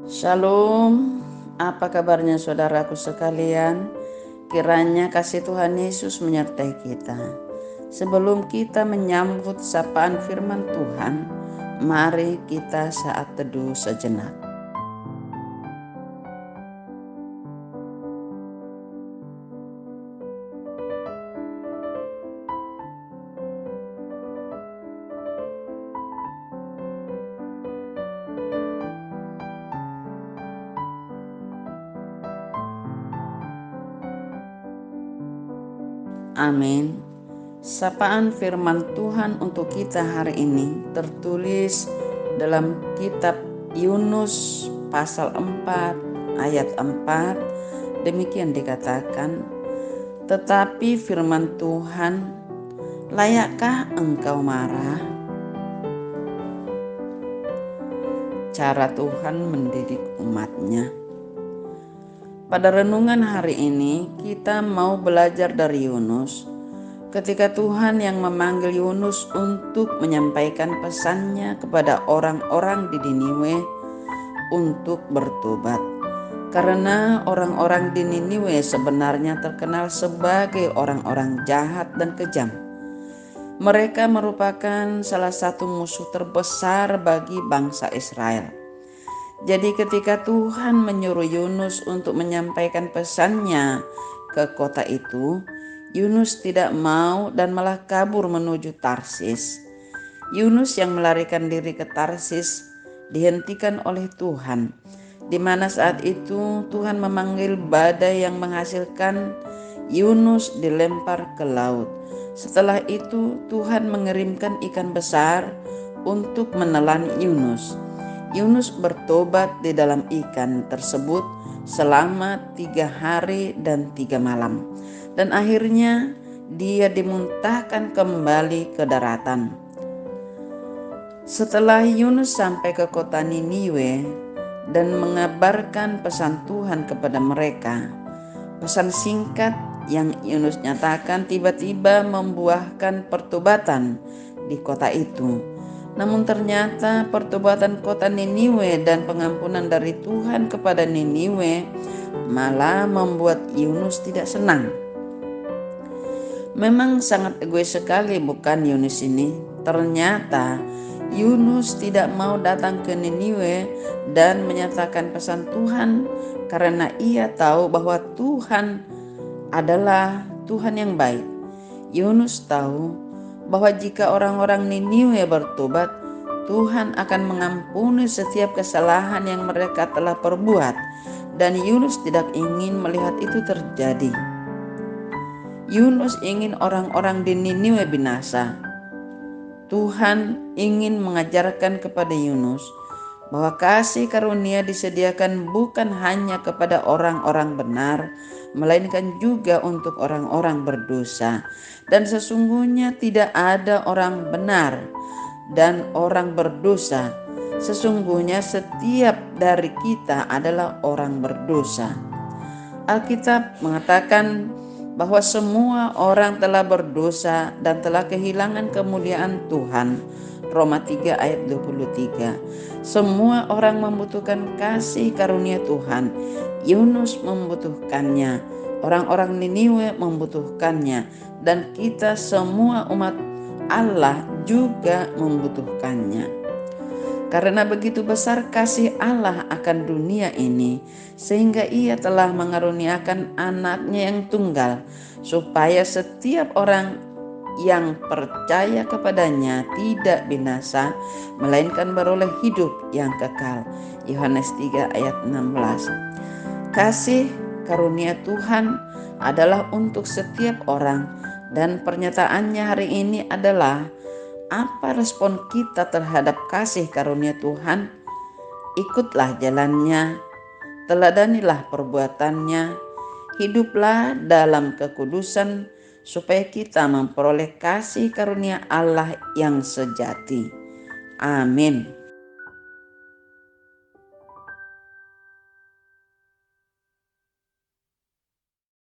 Shalom, apa kabarnya saudaraku sekalian? Kiranya kasih Tuhan Yesus menyertai kita. Sebelum kita menyambut sapaan firman Tuhan, mari kita saat teduh sejenak. Amin. Sapaan firman Tuhan untuk kita hari ini tertulis dalam kitab Yunus pasal 4 ayat 4. Demikian dikatakan, tetapi firman Tuhan, layakkah engkau marah? Cara Tuhan mendidik umatnya. Pada renungan hari ini kita mau belajar dari Yunus ketika Tuhan yang memanggil Yunus untuk menyampaikan pesannya kepada orang-orang di Niniwe untuk bertobat. Karena orang-orang di Niniwe sebenarnya terkenal sebagai orang-orang jahat dan kejam. Mereka merupakan salah satu musuh terbesar bagi bangsa Israel. Jadi ketika Tuhan menyuruh Yunus untuk menyampaikan pesannya ke kota itu, Yunus tidak mau dan malah kabur menuju Tarsis. Yunus yang melarikan diri ke Tarsis dihentikan oleh Tuhan, di mana saat itu Tuhan memanggil badai yang menghasilkan Yunus dilempar ke laut. Setelah itu Tuhan mengirimkan ikan besar untuk menelan Yunus. Yunus bertobat di dalam ikan tersebut selama 3 hari dan 3 malam. Dan akhirnya dia dimuntahkan kembali ke daratan. Setelah Yunus sampai ke kota Niniwe dan mengabarkan pesan Tuhan kepada mereka, pesan singkat yang Yunus nyatakan tiba-tiba membuahkan pertobatan di kota itu. Namun ternyata pertobatan kota Niniwe dan pengampunan dari Tuhan kepada Niniwe malah membuat Yunus tidak senang. Memang sangat egois sekali bukan Yunus ini? Ternyata Yunus tidak mau datang ke Niniwe dan menyatakan pesan Tuhan karena ia tahu bahwa Tuhan adalah Tuhan yang baik. Yunus tahu bahwa jika orang-orang Niniwe bertobat, Tuhan akan mengampuni setiap kesalahan yang mereka telah perbuat, dan Yunus tidak ingin melihat itu terjadi. Yunus ingin orang-orang di Niniwe binasa. Tuhan ingin mengajarkan kepada Yunus bahwa kasih karunia disediakan bukan hanya kepada orang-orang benar, melainkan juga untuk orang-orang berdosa. Dan sesungguhnya tidak ada orang benar dan orang berdosa. Sesungguhnya setiap dari kita adalah orang berdosa. Alkitab mengatakan bahwa semua orang telah berdosa dan telah kehilangan kemuliaan Tuhan. Roma 3 ayat 23. Semua orang membutuhkan kasih karunia Tuhan. Yunus membutuhkannya, orang-orang Niniwe membutuhkannya, dan kita semua umat Allah juga membutuhkannya. Karena begitu besar kasih Allah akan dunia ini, sehingga ia telah mengaruniakan anaknya yang tunggal, supaya setiap orang yang percaya kepadanya tidak binasa, melainkan beroleh hidup yang kekal. Yohanes 3 ayat 16. Kasih karunia Tuhan adalah untuk setiap orang, dan pernyataannya hari ini adalah, apa respon kita terhadap kasih karunia Tuhan? Ikutlah jalannya, teladanilah perbuatannya, hiduplah dalam kekudusan, supaya kita memperoleh kasih karunia Allah yang sejati. Amin.